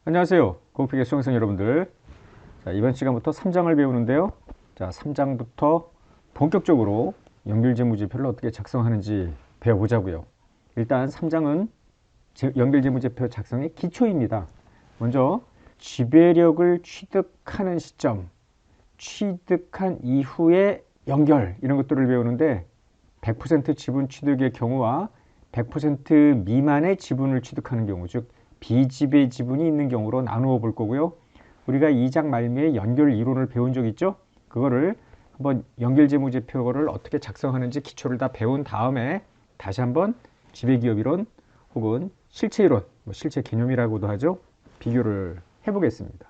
안녕하세요. 공픽의 수강생 여러분들. 자, 이번 시간부터 3장을 배우는데요. 자, 3장부터 본격적으로 연결재무제표를 어떻게 작성하는지 배워보자고요. 일단 3장은 연결재무제표 작성의 기초입니다. 먼저 지배력을 취득하는 시점, 취득한 이후의 연결, 이런 것들을 배우는데 100% 지분 취득의 경우와 100% 미만의 지분을 취득하는 경우, 즉 비지배 지분이 있는 경우로 나누어 볼 거고요. 우리가 2장 말미에 연결 이론을 배운 적 있죠? 그거를 한번 연결재무제표를 어떻게 작성하는지 기초를 다 배운 다음에 다시 한번 지배기업 이론 혹은 실체 이론, 실체 개념이라고도 하죠. 비교를 해보겠습니다.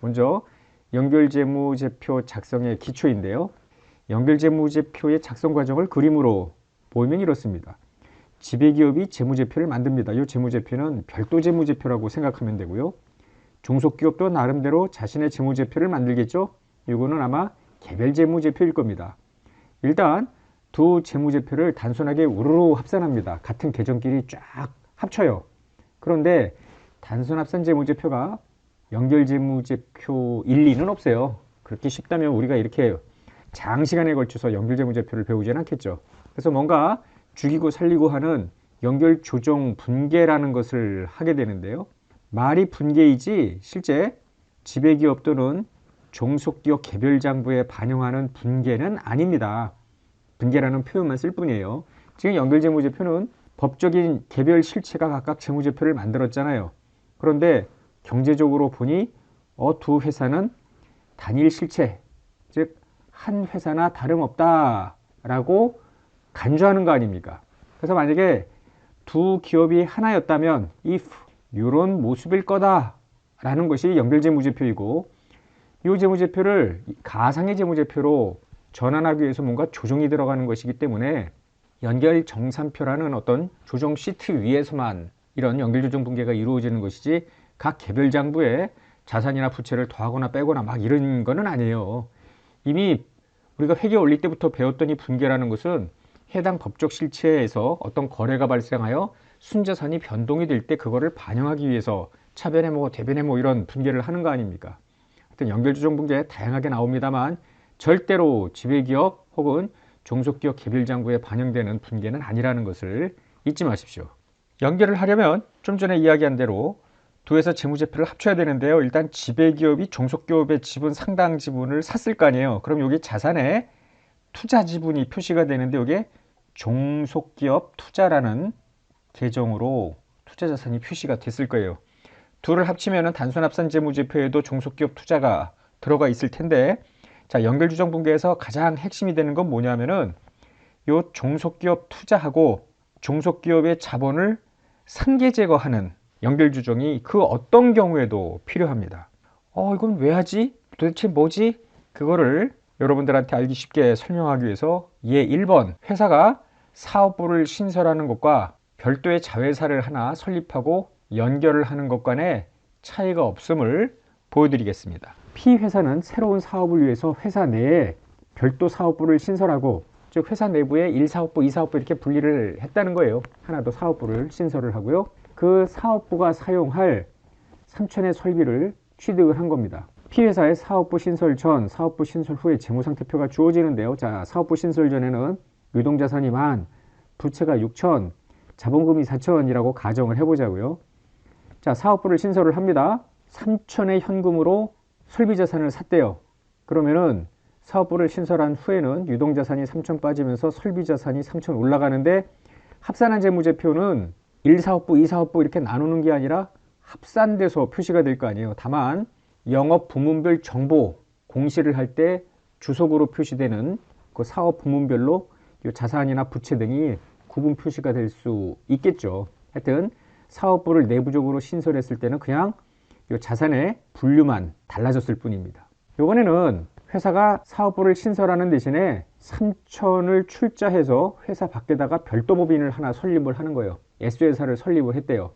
먼저 연결재무제표 작성의 기초인데요. 연결재무제표의 작성 과정을 그림으로 보이면 이렇습니다. 지배기업이 재무제표를 만듭니다. 이 재무제표는 별도 재무제표라고 생각하면 되고요. 종속기업도 나름대로 자신의 재무제표를 만들겠죠. 이거는 아마 개별 재무제표일 겁니다. 일단 두 재무제표를 단순하게 우르르 합산합니다. 같은 계정끼리 쫙 합쳐요. 그런데 단순 합산 재무제표가 연결재무제표 일리는 없어요. 그렇게 쉽다면 우리가 이렇게 장시간에 걸쳐서 연결재무제표를 배우지는 않겠죠. 그래서 뭔가 죽이고 살리고 하는 연결 조정 분계라는 것을 하게 되는데요. 말이 분계이지 실제 지배기업 또는 종속기업 개별장부에 반영하는 분계는 아닙니다. 분계라는 표현만 쓸 뿐이에요. 지금 연결재무제표는 법적인 개별 실체가 각각 재무제표를 만들었잖아요. 그런데 경제적으로 보니 두 회사는 단일 실체, 즉 한 회사나 다름없다라고 간주하는 거 아닙니까? 그래서 만약에 두 기업이 하나였다면 if 이런 모습일 거다 라는 것이 연결재무제표이고, 이 재무제표를 가상의 재무제표로 전환하기 위해서 뭔가 조정이 들어가는 것이기 때문에 연결정산표라는 어떤 조정 시트 위에서만 이런 연결조정 분계가 이루어지는 것이지 각 개별 장부에 자산이나 부채를 더하거나 빼거나 막 이런 거는 아니에요. 이미 우리가 회계 올릴 때부터 배웠던 이 분계라는 것은 해당 법적 실체에서 어떤 거래가 발생하여 순자산이 변동이 될 때 그거를 반영하기 위해서 차변회모, 대변회모 이런 분계를 하는 거 아닙니까? 하여튼 연결조정 분계 다양하게 나옵니다만 절대로 지배기업 혹은 종속기업 개별장부에 반영되는 분계는 아니라는 것을 잊지 마십시오. 연결을 하려면 좀 전에 이야기한 대로 두 회사 재무제표를 합쳐야 되는데요. 일단 지배기업이 종속기업의 지분 상당 지분을 샀을 거 아니에요. 그럼 여기 자산에 투자 지분이 표시가 되는데 이게 종속기업 투자라는 계정으로 투자 자산이 표시가 됐을 거예요. 둘을 합치면 단순 합산 재무제표에도 종속기업 투자가 들어가 있을 텐데, 자, 연결조정 분계에서 가장 핵심이 되는 건 뭐냐면은 요 종속기업 투자하고 종속기업의 자본을 상계 제거하는 연결조정이 그 어떤 경우에도 필요합니다. 이건 왜 하지? 도대체 뭐지? 그거를 여러분들한테 알기 쉽게 설명하기 위해서 1번 회사가 사업부를 신설하는 것과 별도의 자회사를 하나 설립하고 연결을 하는 것 간의 차이가 없음을 보여드리겠습니다. P회사는 새로운 사업을 위해서 회사 내에 별도 사업부를 신설하고, 즉 회사 내부에 1사업부, 2사업부 이렇게 분리를 했다는 거예요. 하나 더 사업부를 신설을 하고요. 그 사업부가 사용할 3천의 설비를 취득을 한 겁니다. P회사의 사업부 신설 전, 사업부 신설 후에 재무상태표가 주어지는데요. 자, 사업부 신설 전에는 유동자산이 10,000, 부채가 6,000, 자본금이 4,000이라고 가정을 해보자고요. 자, 사업부를 신설을 합니다. 3,000의 현금으로 설비자산을 샀대요. 그러면은 사업부를 신설한 후에는 유동자산이 3,000 빠지면서 설비자산이 3,000 올라가는데, 합산한 재무제표는 1사업부, 2사업부 이렇게 나누는 게 아니라 합산돼서 표시가 될 거 아니에요. 다만 영업 부문별 정보 공시를 할 때 주석으로 표시되는 그 사업 부문별로 이 자산이나 부채 등이 구분 표시가 될 수 있겠죠. 하여튼 사업부를 내부적으로 신설했을 때는 그냥 이 자산의 분류만 달라졌을 뿐입니다. 이번에는 회사가 사업부를 신설하는 대신에 3천을 출자해서 회사 밖에다가 별도 법인을 하나 설립을 하는 거예요. S회사를 설립을 했대요.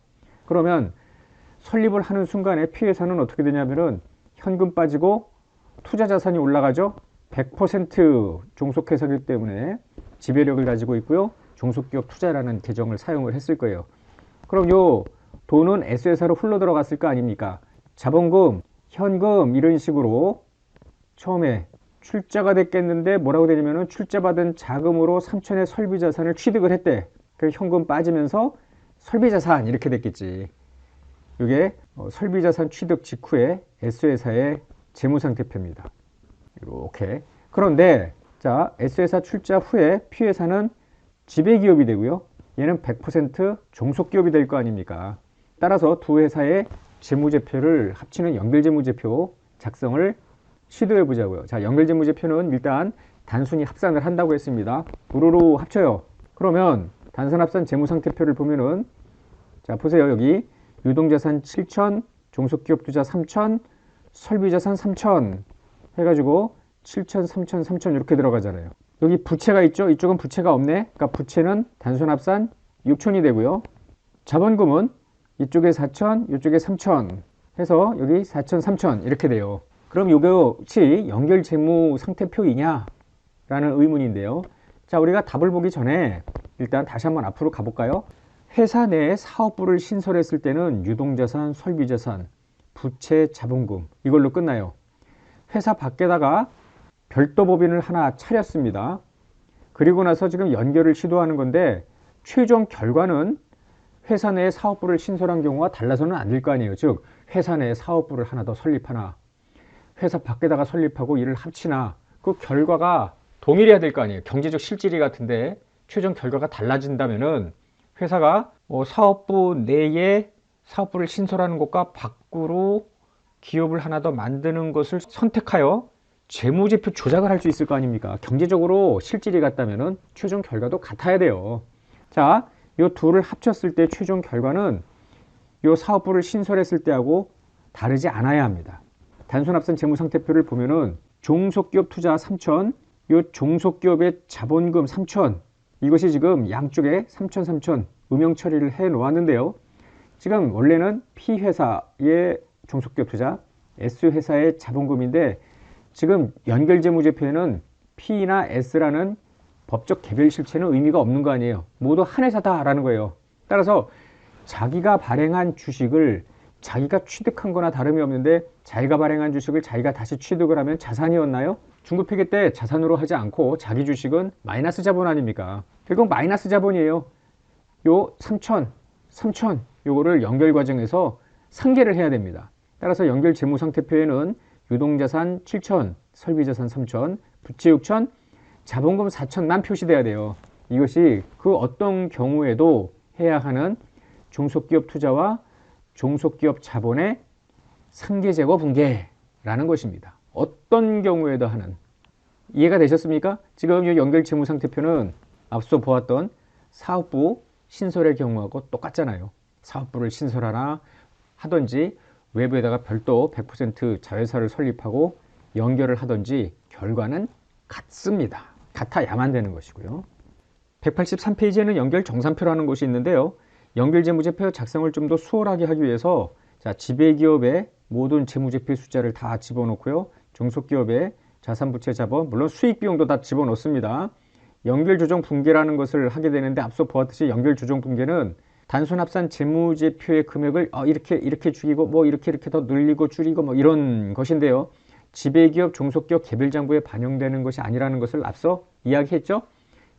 그러면 설립을 하는 순간에 P회사는 어떻게 되냐면은 현금 빠지고 투자 자산이 올라가죠. 100% 종속회사이기 때문에 지배력을 가지고 있고요. 종속기업 투자라는 계정을 사용을 했을 거예요. 그럼 요 돈은 S회사로 흘러 들어갔을 거 아닙니까? 자본금, 현금 이런 식으로 처음에 출자가 됐겠는데 뭐라고 되냐면은 출자받은 자금으로 삼천의 설비자산을 취득을 했대. 그래서 현금 빠지면서 설비자산 이렇게 됐겠지. 이게 설비자산 취득 직후에 S회사의 재무상태표입니다. 이렇게. 그런데 자, S회사 출자 후에 P회사는 지배기업이 되고요. 얘는 100% 종속기업이 될 거 아닙니까? 따라서 두 회사의 재무제표를 합치는 연결재무제표 작성을 시도해 보자고요. 자, 연결재무제표는 일단 단순히 합산을 한다고 했습니다. 우르르 합쳐요. 그러면 단순합산 재무상태표를 보면은 자, 보세요. 여기 유동자산 7천, 종속기업 투자 3천, 설비자산 3천 해가지고 7천, 3천, 3천 이렇게 들어가잖아요. 여기 부채가 있죠? 이쪽은 부채가 없네. 그러니까 부채는 단순합산 6천이 되고요. 자본금은 이쪽에 4천, 이쪽에 3천 해서 여기 4천, 3천 이렇게 돼요. 그럼 이것이 연결재무상태표이냐? 라는 의문인데요. 자, 우리가 답을 보기 전에 일단 다시 한번 앞으로 가볼까요? 회사 내에 사업부를 신설했을 때는 유동자산, 설비자산, 부채, 자본금 이걸로 끝나요. 회사 밖에다가 별도 법인을 하나 차렸습니다. 그리고 나서 지금 연결을 시도하는 건데 최종 결과는 회사 내에 사업부를 신설한 경우와 달라서는 안 될 거 아니에요. 즉 회사 내에 사업부를 하나 더 설립하나 회사 밖에다가 설립하고 이를 합치나 그 결과가 동일해야 될 거 아니에요. 경제적 실질이 같은데 최종 결과가 달라진다면은 회사가 사업부 내에 사업부를 신설하는 것과 밖으로 기업을 하나 더 만드는 것을 선택하여 재무제표 조작을 할 수 있을 거 아닙니까? 경제적으로 실질이 같다면은 최종 결과도 같아야 돼요. 자, 이 둘을 합쳤을 때 최종 결과는 이 사업부를 신설했을 때하고 다르지 않아야 합니다. 단순합산 재무상태표를 보면은 종속기업 투자 3천, 이 종속기업의 자본금 3천, 이것이 지금 양쪽에 3천, 3천 음영 처리를 해 놓았는데요. 지금 원래는 P회사의 종속기업 투자, S회사의 자본금인데 지금 연결재무제표에는 P나 S라는 법적 개별 실체는 의미가 없는 거 아니에요. 모두 한 회사다라는 거예요. 따라서 자기가 발행한 주식을 자기가 취득한 거나 다름이 없는데 자기가 발행한 주식을 자기가 다시 취득을 하면 자산이었나요? 중국회계 때 자산으로 하지 않고 자기 주식은 마이너스 자본 아닙니까? 결국 마이너스 자본이에요. 요 3천 요거를 연결 과정에서 상계를 해야 됩니다. 따라서 연결 재무상태표에는 유동자산 7천, 설비자산 3천, 부채 6천, 자본금 4천만 표시돼야 돼요. 이것이 그 어떤 경우에도 해야 하는 종속기업 투자와 종속기업 자본의 상계제거 분계라는 것입니다. 어떤 경우에도 하는. 이해가 되셨습니까? 지금 이 연결 재무상태표는 앞서 보았던 사업부 신설의 경우하고 똑같잖아요. 사업부를 신설하나 하든지 외부에다가 별도 100% 자회사를 설립하고 연결을 하든지 결과는 같습니다. 같아야만 되는 것이고요. 183페이지에는 연결 정산표라는 것이 있는데요. 연결 재무제표 작성을 좀 더 수월하게 하기 위해서 자, 지배기업의 모든 재무제표 숫자를 다 집어넣고요. 종속기업의 자산부채 자본, 물론 수익비용도 다 집어넣습니다. 연결조정 분계라는 것을 하게 되는데 앞서 보았듯이 연결조정 분계는 단순합산 재무제표의 금액을 이렇게 죽이고 뭐 이렇게 더 늘리고 줄이고 뭐 이런 것인데요. 지배기업, 종속기업, 개별장부에 반영되는 것이 아니라는 것을 앞서 이야기했죠.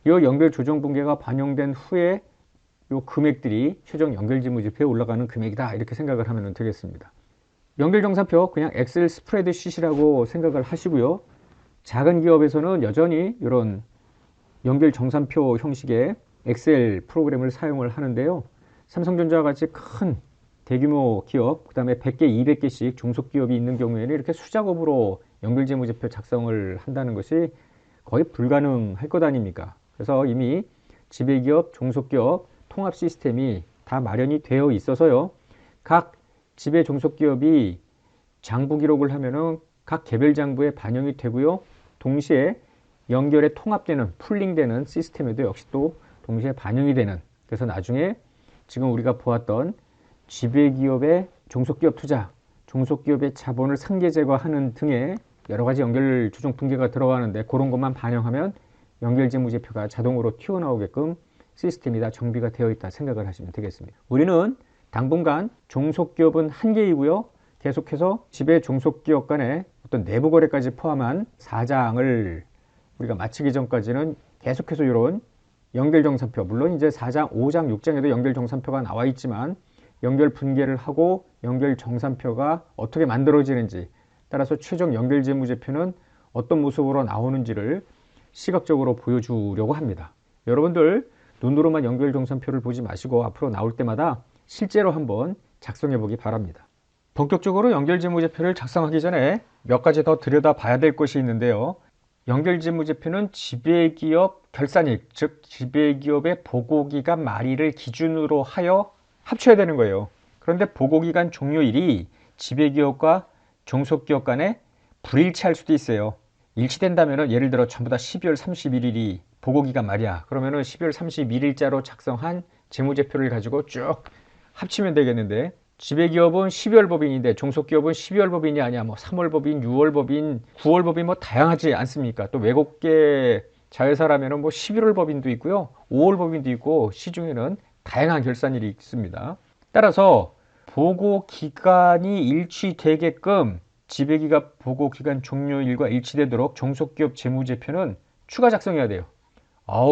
이 연결조정 분계가 반영된 후에 이 금액들이 최종 연결재무제표에 올라가는 금액이다 이렇게 생각을 하면 되겠습니다. 연결정산표 그냥 엑셀 스프레드시트라고 생각을 하시고요. 작은 기업에서는 여전히 이런 연결정산표 형식의 엑셀 프로그램을 사용을 하는데요. 삼성전자와 같이 큰 대규모 기업, 그 다음에 100개, 200개씩 종속기업이 있는 경우에는 이렇게 수작업으로 연결재무제표 작성을 한다는 것이 거의 불가능할 것 아닙니까? 그래서 이미 지배기업, 종속기업 통합 시스템이 다 마련이 되어 있어서요. 각 지배 종속기업이 장부 기록을 하면은 각 개별 장부에 반영이 되고요. 동시에 연결에 통합되는, 풀링되는 시스템에도 역시 또 동시에 반영이 되는. 그래서 나중에 지금 우리가 보았던 지배기업의 종속기업 투자, 종속기업의 자본을 상계 제거하는 등의 여러 가지 연결 조정 분계가 들어가는데 그런 것만 반영하면 연결재무제표가 자동으로 튀어나오게끔 시스템이 다 정비가 되어 있다 생각을 하시면 되겠습니다. 우리는 당분간 종속기업은 한 개이고요. 계속해서 지배 종속기업 간의 어떤 내부 거래까지 포함한 사장을 우리가 마치기 전까지는 계속해서 이런 연결정산표, 물론 이제 4장, 5장, 6장에도 연결정산표가 나와 있지만 연결 분계를 하고 연결정산표가 어떻게 만들어지는지, 따라서 최종 연결재무제표는 어떤 모습으로 나오는지를 시각적으로 보여주려고 합니다. 여러분들 눈으로만 연결정산표를 보지 마시고 앞으로 나올 때마다 실제로 한번 작성해 보기 바랍니다. 본격적으로 연결재무제표를 작성하기 전에 몇 가지 더 들여다봐야 될 것이 있는데요. 연결재무제표는 지배기업 결산이익, 즉 지배기업의 보고기간 말일을 기준으로 하여 합쳐야 되는 거예요. 그런데 보고기간 종료일이 지배기업과 종속기업 간에 불일치할 수도 있어요. 일치된다면 예를 들어 전부 다 12월 31일이 보고기간 말이야. 그러면은 12월 31일자로 작성한 재무제표를 가지고 쭉 합치면 되겠는데, 지배기업은 12월 법인인데 종속기업은 12월 법인이 아니야. 뭐 3월 법인, 6월 법인, 9월 법인 뭐 다양하지 않습니까? 또 외국계 자회사라면은 뭐 11월 법인도 있고요. 5월 법인도 있고 시중에는 다양한 결산일이 있습니다. 따라서 보고 기간이 일치되게끔 지배기업 보고 기간 종료일과 일치되도록 종속기업 재무제표는 추가 작성해야 돼요.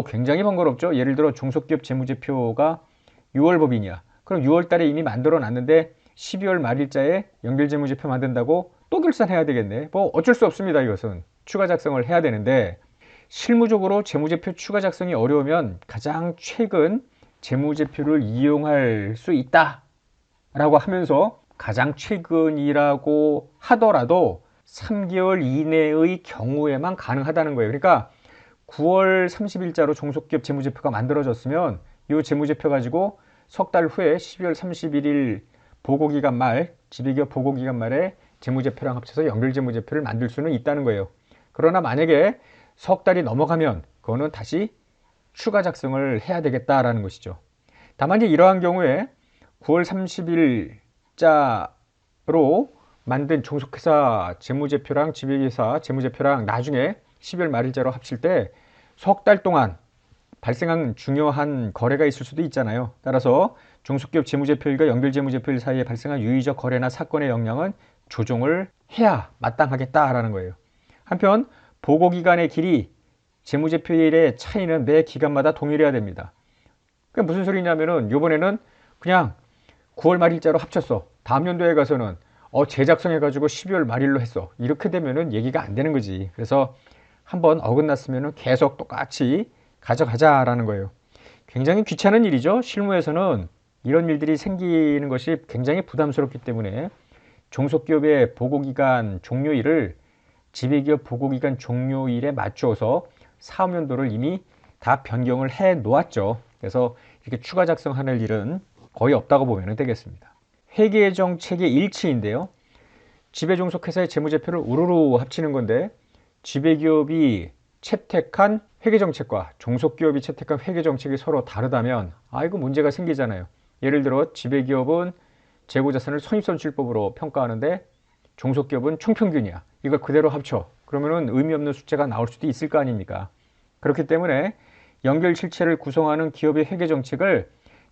굉장히 번거롭죠. 예를 들어 종속기업 재무제표가 6월 법인이야. 그럼 6월 달에 이미 만들어 놨는데 12월 말일자에 연결재무제표 만든다고 또 결산해야 되겠네. 뭐 어쩔 수 없습니다. 이것은 추가 작성을 해야 되는데, 실무적으로 재무제표 추가 작성이 어려우면 가장 최근 재무제표를 이용할 수 있다 라고 하면서, 가장 최근이라고 하더라도 3개월 이내의 경우에만 가능하다는 거예요. 그러니까 9월 30일자로 종속기업 재무제표가 만들어졌으면 이 재무제표 가지고 석 달 후에 12월 31일 보고기간 말, 지배기업 보고기간 말에 재무제표랑 합쳐서 연결재무제표를 만들 수는 있다는 거예요. 그러나 만약에 석 달이 넘어가면 그거는 다시 추가 작성을 해야 되겠다라는 것이죠. 다만 이러한 경우에 9월 30일자로 만든 종속회사 재무제표랑 지배회사 재무제표랑 나중에 12월 말일자로 합칠 때 석 달 동안 발생한 중요한 거래가 있을 수도 있잖아요. 따라서 종속기업 재무제표일과 연결재무제표일 사이에 발생한 유의적 거래나 사건의 영향은 조정을 해야 마땅하겠다라는 거예요. 한편 보고기간의 길이 재무제표일의 차이는 매 기간마다 동일해야 됩니다. 그게 무슨 소리냐면은 이번에는 그냥 9월 말일자로 합쳤어. 다음 연도에 가서는 재작성해가지고 12월 말일로 했어. 이렇게 되면은 얘기가 안 되는 거지. 그래서 한번 어긋났으면은 계속 똑같이 가져가자라는 거예요. 굉장히 귀찮은 일이죠. 실무에서는 이런 일들이 생기는 것이 굉장히 부담스럽기 때문에 종속기업의 보고기간 종료일을 지배기업 보고기간 종료일에 맞춰서 사업연도를 이미 다 변경을 해 놓았죠. 그래서 이렇게 추가 작성하는 일은 거의 없다고 보면 되겠습니다. 회계정책의 일치인데요. 지배종속회사의 재무제표를 우르르 합치는 건데, 지배기업이 채택한 회계정책과 종속기업이 채택한 회계정책이 서로 다르다면 이거 문제가 생기잖아요. 예를 들어 지배기업은 재고자산을 손익손실법으로 평가하는데 종속기업은 총평균이야. 이걸 그대로 합쳐. 그러면은 의미 없는 숫자가 나올 수도 있을 거 아닙니까? 그렇기 때문에 연결실체를 구성하는 기업의 회계정책을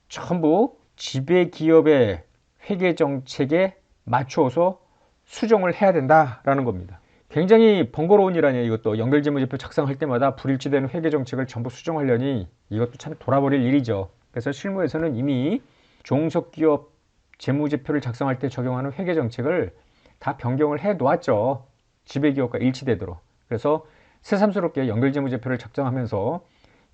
전부 지배기업의 회계정책에 맞춰서 수정을 해야 된다라는 겁니다. 굉장히 번거로운 일 아니에요. 이것도 연결재무제표 작성할 때마다 불일치되는 회계정책을 전부 수정하려니 이것도 참 돌아버릴 일이죠. 그래서 실무에서는 이미 종속기업 재무제표를 작성할 때 적용하는 회계정책을 다 변경을 해 놓았죠. 지배기업과 일치되도록. 그래서 새삼스럽게 연결재무제표를 작성하면서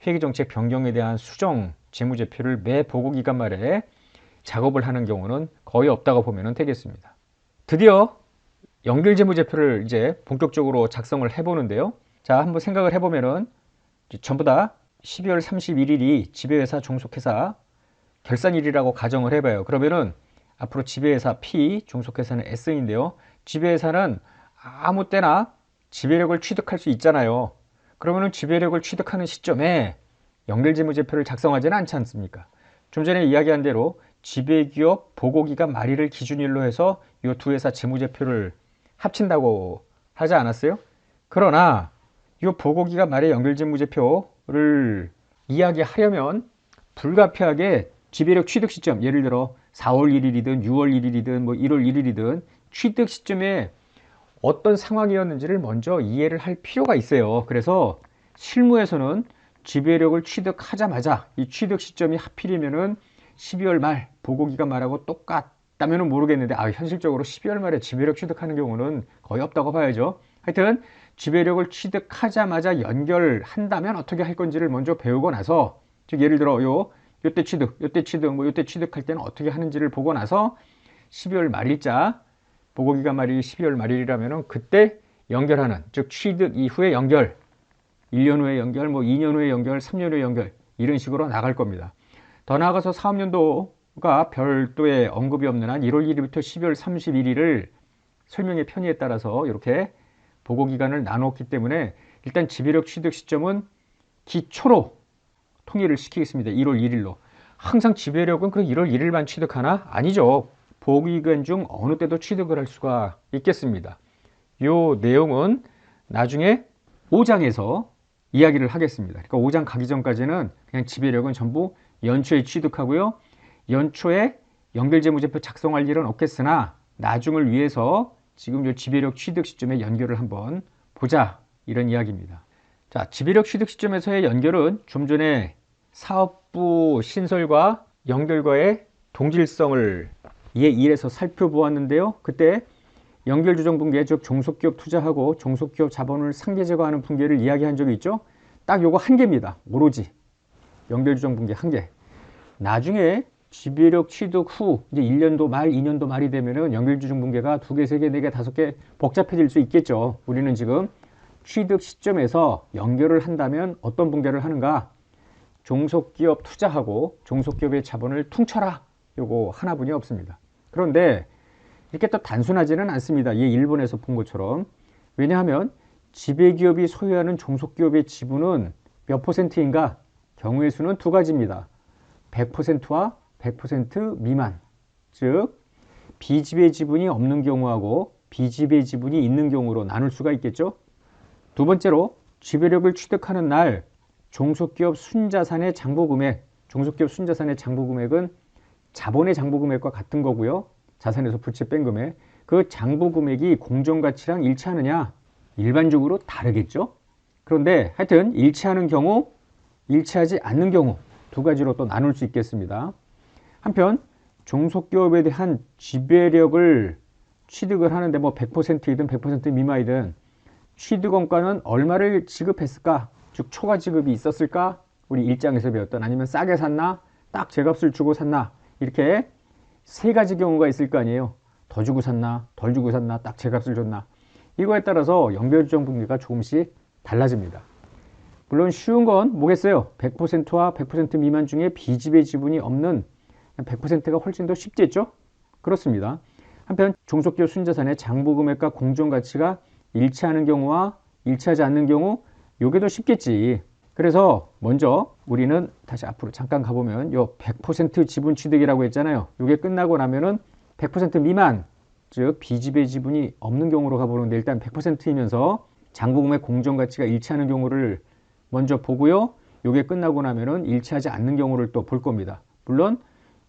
회계정책 변경에 대한 수정 재무제표를 매 보고기간 말에 작업을 하는 경우는 거의 없다고 보면 되겠습니다. 드디어 연결재무제표를 이제 본격적으로 작성을 해보는데요. 자, 한번 생각을 해보면은 전부 다 12월 31일이 지배회사 종속회사 결산일이라고 가정을 해봐요. 그러면은 앞으로 지배회사 P, 종속회사는 S인데요. 지배회사는 아무 때나 지배력을 취득할 수 있잖아요. 그러면은 지배력을 취득하는 시점에 연결재무제표를 작성하지는 않지 않습니까? 좀 전에 이야기한 대로 지배기업 보고기간 말일을 기준일로 해서 이 두 회사 재무제표를 합친다고 하지 않았어요? 그러나 이 보고기간 말의 연결재무제표를 이야기하려면 불가피하게 지배력 취득 시점, 예를 들어 4월 1일이든 6월 1일이든 뭐 1월 1일이든 취득 시점에 어떤 상황이었는지를 먼저 이해를 할 필요가 있어요. 그래서 실무에서는 지배력을 취득하자마자 이 취득 시점이 하필이면은 12월 말 보고기간 말하고 똑같다면은 모르겠는데 현실적으로 12월 말에 지배력 취득하는 경우는 거의 없다고 봐야죠. 하여튼 지배력을 취득하자마자 연결한다면 어떻게 할 건지를 먼저 배우고 나서, 즉 예를 들어 요때 취득, 뭐 요때 취득할 때는 어떻게 하는지를 보고 나서 12월 말일자 보고기간 말이 12월 말일이라면은 그때 연결하는, 즉 취득 이후에 연결, 1년 후에 연결, 뭐 2년 후에 연결, 3년 후에 연결, 이런 식으로 나갈 겁니다. 더 나아가서 사업연도가 별도의 언급이 없는 한 1월 1일부터 12월 31일을 설명의 편의에 따라서 이렇게 보고기간을 나눴기 때문에 일단 지배력 취득 시점은 기초로 통일을 시키겠습니다. 1월 1일로. 항상 지배력은 그 1월 1일만 취득하나? 아니죠. 보고기간 중 어느 때도 취득을 할 수가 있겠습니다. 이 내용은 나중에 5장에서 이야기를 하겠습니다. 그러니까 5장 가기 전까지는 그냥 지배력은 전부 연초에 취득하고요. 연초에 연결재무제표 작성할 일은 없겠으나 나중을 위해서 지금 이 지배력 취득 시점에 연결을 한번 보자, 이런 이야기입니다. 자, 지배력 취득 시점에서의 연결은 좀 전에 사업부 신설과 연결과의 동질성을 1에서 살펴보았는데요. 그때 연결조정분계, 즉 종속기업 투자하고 종속기업 자본을 상계 제거하는 분계를 이야기한 적이 있죠. 딱 요거 한 개입니다. 오로지 연결조정분계 한 개. 나중에 지배력 취득 후 이제 1년도 말, 2년도 말이 되면은 연결조정분계가 2개, 3개, 4개, 5개 복잡해질 수 있겠죠. 우리는 지금 취득 시점에서 연결을 한다면 어떤 분계를 하는가? 종속기업 투자하고 종속기업의 자본을 퉁쳐라. 요거 하나뿐이 없습니다. 그런데 이렇게 또 단순하지는 않습니다. 이 일본에서 본 것처럼. 왜냐하면 지배기업이 소유하는 종속기업의 지분은 몇 %인가? 경우의 수는 두 가지입니다. 100%와 100% 미만. 즉 비지배 지분이 없는 경우하고 비지배 지분이 있는 경우로 나눌 수가 있겠죠. 두 번째로 지배력을 취득하는 날 종속기업 순자산의 장부금액, 종속기업 순자산의 장부금액은 자본의 장부금액과 같은 거고요. 자산에서 부채 뺀 금액, 그 장부금액이 공정가치랑 일치하느냐? 일반적으로 다르겠죠. 그런데 하여튼 일치하는 경우, 일치하지 않는 경우 두 가지로 또 나눌 수 있겠습니다. 한편 종속기업에 대한 지배력을 취득을 하는데 뭐 100%이든 100% 미만이든 취득원가는 얼마를 지급했을까? 즉 초과 지급이 있었을까? 우리 1장에서 배웠던, 아니면 싸게 샀나? 딱 제값을 주고 샀나? 이렇게 세 가지 경우가 있을 거 아니에요. 더 주고 샀나, 덜 주고 샀나, 딱 제값을 줬나. 이거에 따라서 연결조정 분계가 조금씩 달라집니다. 물론 쉬운 건 뭐겠어요? 100%와 100% 미만 중에 비지배 지분이 없는 100%가 훨씬 더 쉽겠죠? 그렇습니다. 한편 종속기업 순자산의 장부금액과 공정가치가 일치하는 경우와 일치하지 않는 경우, 요게 더 쉽겠지. 그래서 먼저 우리는 다시 앞으로 잠깐 가보면 요 100% 지분 취득이라고 했잖아요. 요게 끝나고 나면은 100% 미만, 즉 비지배 지분이 없는 경우로 가보는데, 일단 100%이면서 장부금액 공정가치가 일치하는 경우를 먼저 보고요. 요게 끝나고 나면은 일치하지 않는 경우를 또 볼 겁니다. 물론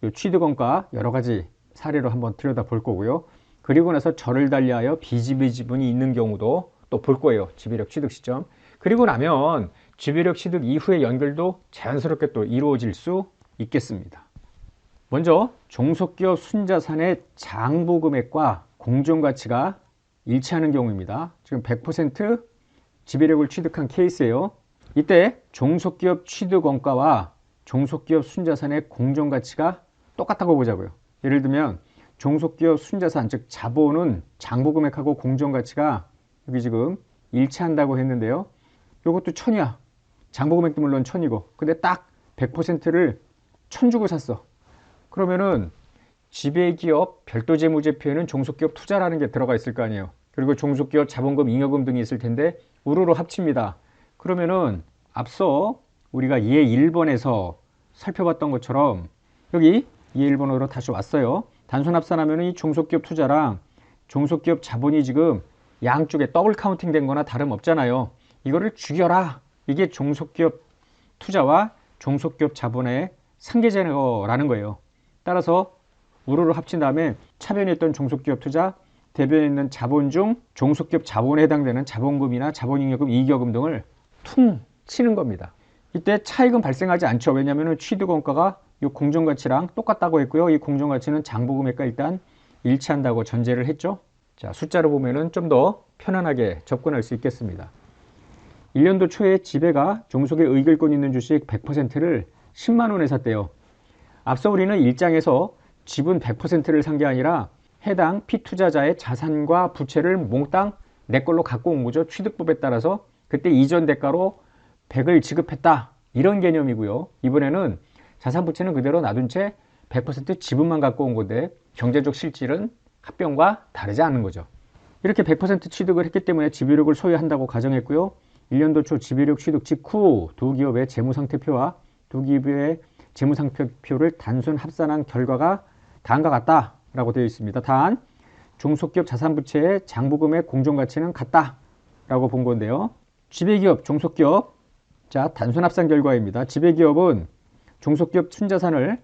요 취득원가 여러 가지 사례로 한번 들여다 볼 거고요. 그리고 나서 절을 달리하여 비지배 지분이 있는 경우도 또 볼 거예요. 지배력 취득 시점. 그리고 나면 지배력 취득 이후의 연결도 자연스럽게 또 이루어질 수 있겠습니다. 먼저 종속기업 순자산의 장부금액과 공정가치가 일치하는 경우입니다. 지금 100% 지배력을 취득한 케이스예요. 이때 종속기업 취득원가와 종속기업 순자산의 공정가치가 똑같다고 보자고요. 예를 들면 종속기업 순자산, 즉 자본은 장부금액하고 공정가치가 여기 지금 일치한다고 했는데요. 이것도 1000이야. 장부금액도 물론 1000이고, 근데 딱 100%를 1000 주고 샀어. 그러면은 지배기업 별도재무제표에는 종속기업 투자라는 게 들어가 있을 거 아니에요. 그리고 종속기업 자본금, 잉여금 등이 있을 텐데 우르르 합칩니다. 그러면은 앞서 우리가 예 1번에서 살펴봤던 것처럼 여기 예 1번으로 다시 왔어요. 단순 합산하면 이 종속기업 투자랑 종속기업 자본이 지금 양쪽에 더블 카운팅 된 거나 다름없잖아요. 이거를 죽여라. 이게 종속기업 투자와 종속기업 자본의 상계제거라는 거예요. 따라서 우르르 합친 다음에 차변에 있던 종속기업 투자, 대변에 있는 자본 중 종속기업 자본에 해당되는 자본금이나 자본잉여금, 이익여금 등을 퉁 치는 겁니다. 이때 차익은 발생하지 않죠. 왜냐하면 취득원가가 이 공정가치랑 똑같다고 했고요. 이 공정가치는 장부금액과 일단 일치한다고 전제를 했죠. 자, 숫자로 보면은 좀 더 편안하게 접근할 수 있겠습니다. 1년도 초에 지배가 종속에 의결권 있는 주식 100%를 10만 원에 샀대요. 앞서 우리는 1장에서 지분 100%를 산 게 아니라 해당 피투자자의 자산과 부채를 몽땅 내 걸로 갖고 온 거죠. 취득법에 따라서 그때 이전 대가로 100을 지급했다. 이런 개념이고요. 이번에는 자산 부채는 그대로 놔둔 채 100% 지분만 갖고 온 건데 경제적 실질은 합병과 다르지 않은 거죠. 이렇게 100% 취득을 했기 때문에 지배력을 소유한다고 가정했고요. 1년도 초 지배력 취득 직후 두 기업의 재무상태표와 두 기업의 재무상태표를 단순 합산한 결과가 다음과 같다라고 되어 있습니다. 단 종속기업 자산부채의 장부금의 공정가치는 같다라고 본 건데요. 지배기업, 종속기업, 자 단순 합산 결과입니다. 지배기업은 종속기업 순자산을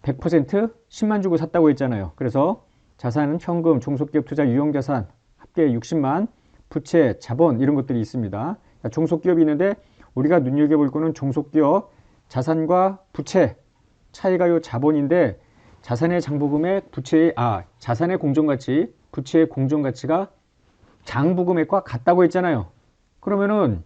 100% 10만 주고 샀다고 했잖아요. 그래서 자산은 현금, 종속기업 투자, 유형자산 합계 60만, 부채, 자본 이런 것들이 있습니다. 종속기업이 있는데 우리가 눈여겨볼 거는 종속기업 자산과 부채 차이가 요 자본인데 자산의 장부금액, 부채의 자산의 공정가치, 부채의 공정가치가 장부금액과 같다고 했잖아요. 그러면은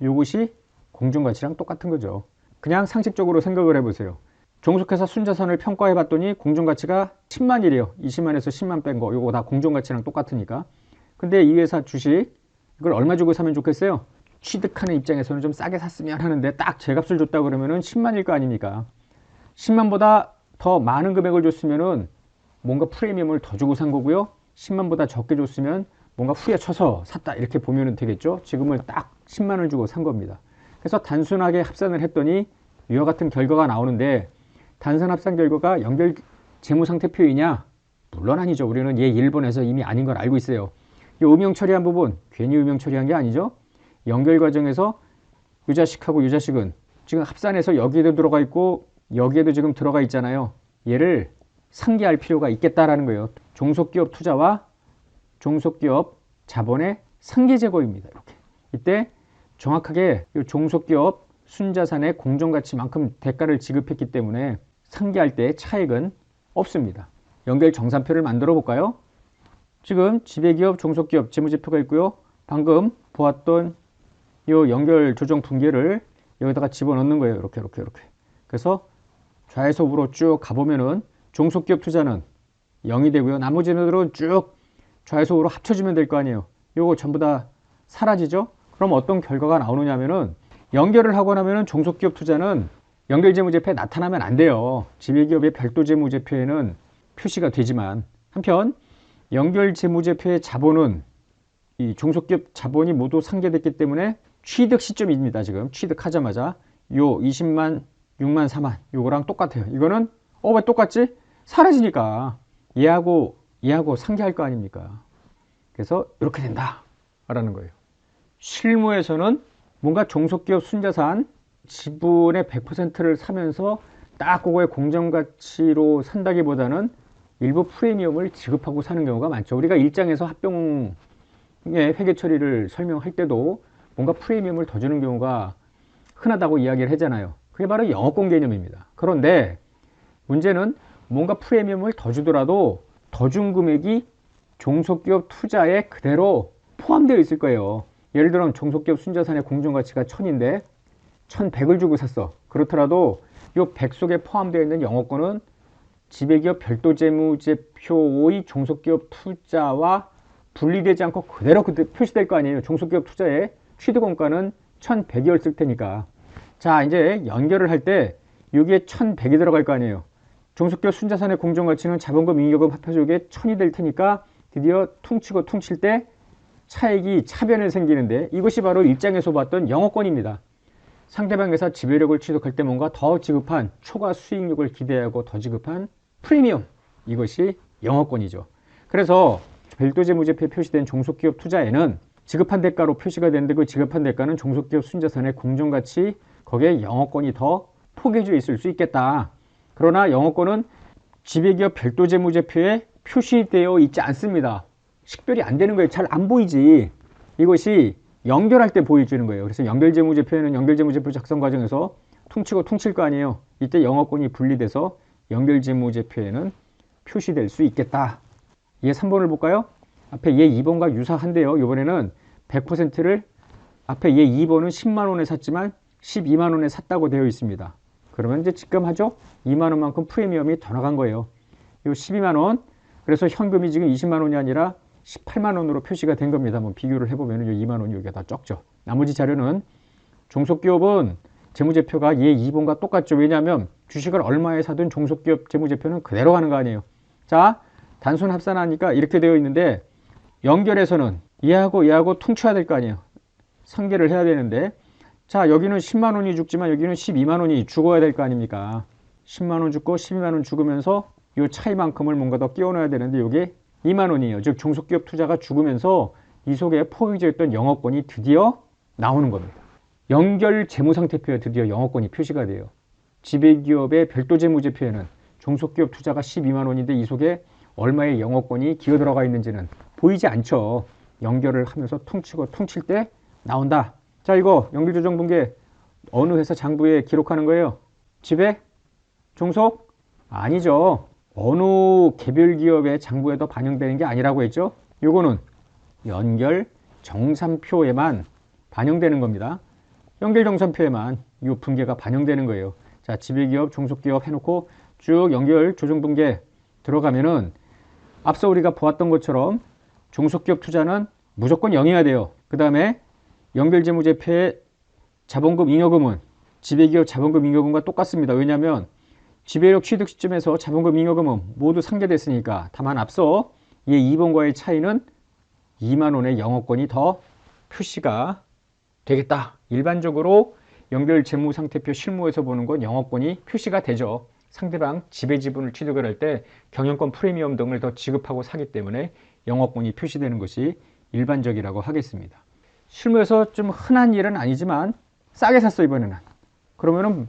이것이 공정가치랑 똑같은 거죠. 그냥 상식적으로 생각을 해보세요. 종속회사 순자산을 평가해 봤더니 공정가치가 10만이래요. 20만에서 10만 뺀 거. 이거 다 공정가치랑 똑같으니까. 근데 이 회사 주식 이걸 얼마 주고 사면 좋겠어요? 취득하는 입장에서는 좀 싸게 샀으면 하는데 딱 제값을 줬다 그러면은 10만일 거 아닙니까? 10만보다 더 많은 금액을 줬으면은 뭔가 프리미엄을 더 주고 산 거고요. 10만보다 적게 줬으면 뭔가 후려쳐서 샀다 이렇게 보면 되겠죠. 지금은 딱 10만을 주고 산 겁니다. 그래서 단순하게 합산을 했더니 이와 같은 결과가 나오는데 단순 합산 결과가 연결 재무상태표이냐? 물론 아니죠. 우리는 얘 일본에서 이미 아닌 걸 알고 있어요. 이 음영 처리한 부분 괜히 음영 처리한 게 아니죠. 연결 과정에서 이 자식하고 이 자식은 지금 합산해서 여기에도 들어가 있고 여기에도 지금 들어가 있잖아요. 얘를 상기할 필요가 있겠다라는 거예요. 종속기업 투자와 종속기업 자본의 상기 제거입니다. 이렇게 이때 정확하게 이 종속기업 순자산의 공정가치만큼 대가를 지급했기 때문에 상기할 때 차익은 없습니다. 연결 정산표를 만들어 볼까요? 지금 지배기업, 종속기업 재무제표가 있고요. 방금 보았던 이 연결 조정 분기를 여기다가 집어넣는 거예요. 이렇게. 그래서 좌에서 우로 쭉 가보면은 종속기업 투자는 0이 되고요. 나머지들은 쭉 좌에서 우로 합쳐지면 될 거 아니에요. 이거 전부 다 사라지죠? 그럼 어떤 결과가 나오느냐면은 연결을 하고 나면은 종속기업 투자는 연결재무제표에 나타나면 안 돼요. 지배기업의 별도 재무제표에는 표시가 되지만 한편 연결재무제표의 자본은 이 종속기업 자본이 모두 상계됐기 때문에 취득 시점입니다. 지금 취득하자마자 요 20만, 6만, 4만 요거랑 똑같아요. 이거는 왜 똑같지? 사라지니까 얘하고 상계할 거 아닙니까? 그래서 이렇게 된다라는 거예요. 실무에서는 뭔가 종속기업 순자산 지분의 100%를 사면서 딱 그거의 공정가치로 산다기보다는 일부 프리미엄을 지급하고 사는 경우가 많죠. 우리가 일장에서 합병의 회계 처리를 설명할 때도 뭔가 프리미엄을 더 주는 경우가 흔하다고 이야기를 하잖아요. 그게 바로 영업권 개념입니다. 그런데 문제는 뭔가 프리미엄을 더 주더라도 더 준 금액이 종속기업 투자에 그대로 포함되어 있을 거예요. 예를 들어 종속기업 순자산의 공정가치가 1000인데 1100을 주고 샀어. 그렇더라도 이 100 속에 포함되어 있는 영업권은 지배기업 별도 재무제표의 종속기업 투자와 분리되지 않고 그대로 표시될 거 아니에요. 종속기업 투자의 취득원가는 1100이었을 테니까. 자, 이제 연결을 할 때 여기에 1100이 들어갈 거 아니에요. 종속기업 순자산의 공정가치는 자본금, 잉여금 합해적에 1000이 될 테니까 드디어 퉁치고 퉁칠 때 차익이 차변에 생기는데 이것이 바로 일장에서 봤던 영업권입니다. 상대방 회사 지배력을 취득할 때 뭔가 더 지급한 초과 수익률을 기대하고 더 지급한 프리미엄, 이것이 영업권이죠. 그래서 별도 재무제표에 표시된 종속기업 투자에는 지급한 대가로 표시가 되는데 그 지급한 대가는 종속기업 순자산의 공정가치, 거기에 영업권이 더 포개져 있을 수 있겠다. 그러나 영업권은 지배기업 별도 재무제표에 표시되어 있지 않습니다. 식별이 안 되는 거예요. 잘 안 보이지. 이것이 연결할 때 보여주는 거예요. 그래서 연결재무제표에는 연결재무제표 작성 과정에서 퉁치고 퉁칠 거 아니에요. 이때 영업권이 분리돼서 연결재무제표에는 표시될 수 있겠다. 얘 3번을 볼까요? 앞에 얘 2번과 유사한데요. 이번에는 100%를 앞에 얘 2번은 10만 원에 샀지만 12만 원에 샀다고 되어 있습니다. 그러면 이제 직감하죠? 2만 원만큼 프리미엄이 더 나간 거예요. 이 12만 원. 그래서 현금이 지금 20만 원이 아니라 18만 원으로 표시가 된 겁니다. 한번 비교를 해보면 이 2만 원이 여기가 다 적죠. 나머지 자료는 종속기업은 재무제표가 얘 2번과 똑같죠. 왜냐하면 주식을 얼마에 사든 종속기업 재무제표는 그대로 가는 거 아니에요. 자, 단순 합산하니까 이렇게 되어 있는데 연결해서는 얘하고 퉁쳐야 될 거 아니에요. 상계를 해야 되는데 자, 여기는 10만 원이 죽지만 여기는 12만 원이 죽어야 될 거 아닙니까? 10만 원 죽고 12만 원 죽으면서 이 차이만큼을 뭔가 더 끼워 넣어야 되는데 이게 2만 원이에요. 즉 종속기업 투자가 죽으면서 이 속에 포함되어 있던 영업권이 드디어 나오는 겁니다. 연결 재무상태표에 드디어 영업권이 표시가 돼요. 지배기업의 별도 재무제표에는 종속기업 투자가 12만 원인데 이 속에 얼마의 영업권이 기어 들어가 있는지는 보이지 않죠. 연결을 하면서 퉁치고 퉁칠 때 나온다. 자, 이거 연결조정분계 어느 회사 장부에 기록하는 거예요? 지배? 종속? 아니죠. 어느 개별 기업의 장부에도 반영되는 게 아니라고 했죠. 요거는 연결 정산표에만 반영되는 겁니다. 연결 정산표에만 이 분계가 반영되는 거예요. 자, 지배기업, 종속기업 해놓고 쭉 연결 조정분계 들어가면은 앞서 우리가 보았던 것처럼 종속기업 투자는 무조건 0이어야 돼요. 그 다음에 연결재무제표의 자본금 잉여금은 지배기업 자본금 잉여금과 똑같습니다. 왜냐하면 지배력 취득 시점에서 자본금 잉여금은 모두 상계됐으니까. 다만 앞서 이 2번과의 차이는 2만 원의 영업권이 더 표시가 되겠다. 일반적으로 연결재무상태표 실무에서 보는 건 영업권이 표시가 되죠. 상대방 지배 지분을 취득을 할 때 경영권 프리미엄 등을 더 지급하고 사기 때문에 영업권이 표시되는 것이 일반적이라고 하겠습니다. 실무에서 좀 흔한 일은 아니지만 싸게 샀어 이번에는. 그러면은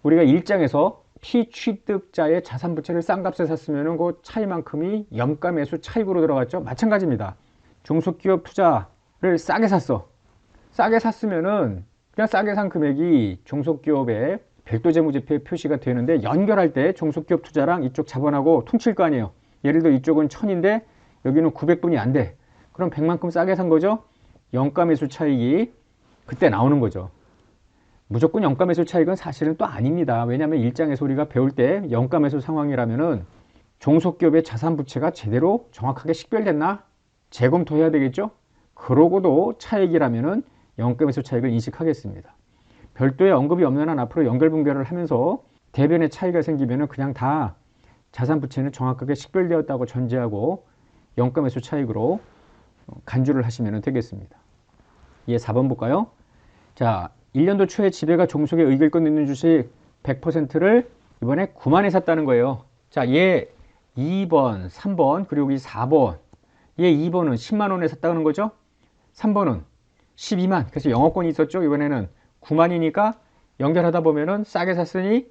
우리가 일장에서 피취득자의 자산부채를 싼 값에 샀으면 그 차이만큼이 염가매수 차익으로 들어갔죠. 마찬가지입니다. 종속기업 투자를 싸게 샀어. 싸게 샀으면은 그냥 싸게 산 금액이 종속기업의 별도 재무제표에 표시가 되는데 연결할 때 종속기업 투자랑 이쪽 자본하고 퉁칠 거 아니에요. 예를 들어 이쪽은 1000인데 여기는 900분이 안 돼. 그럼 100만큼 싸게 산 거죠. 영가매수 차익이 그때 나오는 거죠. 무조건 영가매수 차익은 사실은 또 아닙니다. 왜냐하면 일장에서 우리가 배울 때 영가매수 상황이라면은 종속기업의 자산부채가 제대로 정확하게 식별됐나 재검토해야 되겠죠. 그러고도 차익이라면은 영가매수 차익을 인식하겠습니다. 별도의 언급이 없는 한 앞으로 연결분계를 하면서 대변의 차이가 생기면은 그냥 다 자산부채는 정확하게 식별되었다고 전제하고 영가매수 차익으로 간주를 하시면 되겠습니다. 예, 4번 볼까요? 자, 1년도 초에 지배가 종속에 의결권 있는 주식 100%를 이번에 9만에 샀다는 거예요. 자, 얘 2번, 3번, 그리고 여기 4번. 얘 2번은 10만 원에 샀다는 거죠. 3번은 12만. 그래서 영업권이 있었죠. 이번에는 9만이니까 연결하다 보면은 싸게 샀으니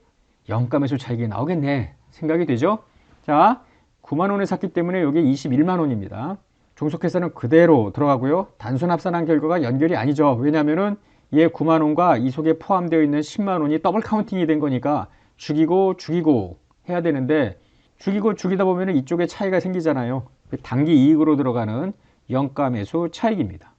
영가매수 차익이 나오겠네. 생각이 되죠? 자, 9만 원에 샀기 때문에 여기 21만 원입니다. 종속회사는 그대로 들어가고요. 단순 합산한 결과가 연결이 아니죠. 왜냐하면은 얘 9만 원과 이 속에 포함되어 있는 10만 원이 더블 카운팅이 된 거니까 죽이고 해야 되는데 죽이고 죽이다 보면 이쪽에 차이가 생기잖아요. 단기 이익으로 들어가는 영가매수 차익입니다.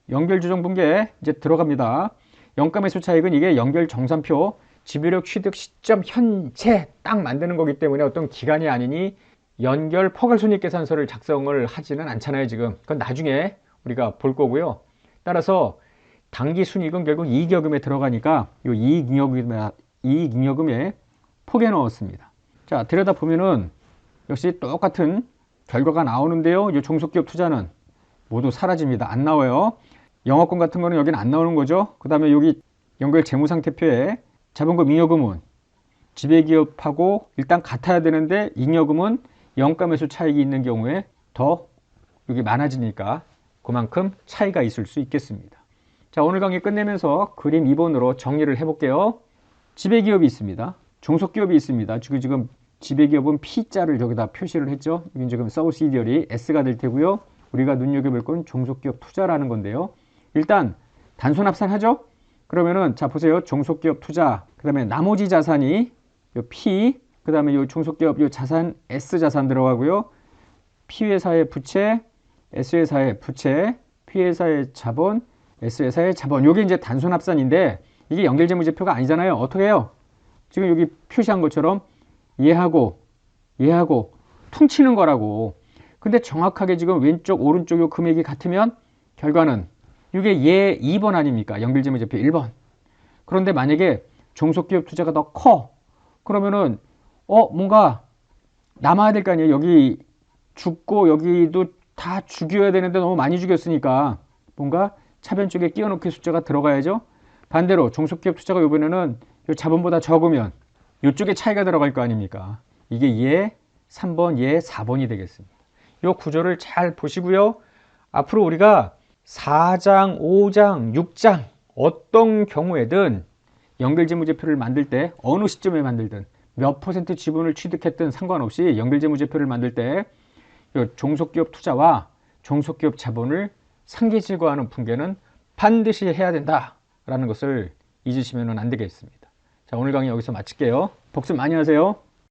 연결조정분계 이제 들어갑니다. 영가매수 차익은 이게 연결 정산표 지배력 취득 시점 현재 딱 만드는 거기 때문에 어떤 기간이 아니니 연결 포괄손익계산서를 작성을 하지는 않잖아요. 지금 그건 나중에 우리가 볼 거고요. 따라서 단기 순이익은 결국 이익여금에 들어가니까 이 이익잉여금에 포개 넣었습니다. 자, 들여다보면은 역시 똑같은 결과가 나오는데요. 이 종속기업 투자는 모두 사라집니다. 안 나와요. 영업권 같은 거는 여기는 안 나오는 거죠. 그 다음에 여기 연결 재무상태표에 자본금 잉여금은 지배기업하고 일단 같아야 되는데 잉여금은 영가매수 차익이 있는 경우에 더 여기 많아지니까 그만큼 차이가 있을 수 있겠습니다. 자, 오늘 강의 끝내면서 그림 2번으로 정리를 해볼게요. 지배기업이 있습니다. 종속기업이 있습니다. 지금 지배기업은 P자를 여기다 표시를 했죠. 이건 지금 서브시디어리 S가 될 테고요. 우리가 눈여겨볼 건 종속기업 투자라는 건데요. 일단 단순 합산하죠. 그러면은 자 보세요. 종속기업 투자, 그 다음에 나머지 자산이 요 P, 그 다음에 요 종속기업 요 자산 S 자산 들어가고요. P회사의 부채, S회사의 부채, P회사의 자본, S회사의 자본. 요게 이제 단순 합산인데 이게 연결재무제표가 아니잖아요. 어떻게 해요? 지금 여기 표시한 것처럼 얘하고 퉁치는 거라고. 근데 정확하게 지금 왼쪽 오른쪽 요 금액이 같으면 결과는 이게 얘 2번 아닙니까? 연결재무제표 1번. 그런데 만약에 종속기업 투자가 더 커. 그러면은 뭔가 남아야 될 거 아니에요. 여기 죽고 여기도 다 죽여야 되는데 너무 많이 죽였으니까 뭔가 차변 쪽에 끼워 넣기 숫자가 들어가야죠. 반대로 종속기업 투자가 이번에는 요 자본보다 적으면 이쪽에 차이가 들어갈 거 아닙니까? 이게 얘 3번, 얘 4번이 되겠습니다. 이 구조를 잘 보시고요. 앞으로 우리가 4장, 5장, 6장 어떤 경우에든 연결재무제표를 만들 때 어느 시점에 만들든 몇 퍼센트 지분을 취득했든 상관없이 연결재무제표를 만들 때 종속기업 투자와 종속기업 자본을 상계질과하는 분계는 반드시 해야 된다라는 것을 잊으시면 안 되겠습니다. 자, 오늘 강의 여기서 마칠게요. 복습 많이 하세요.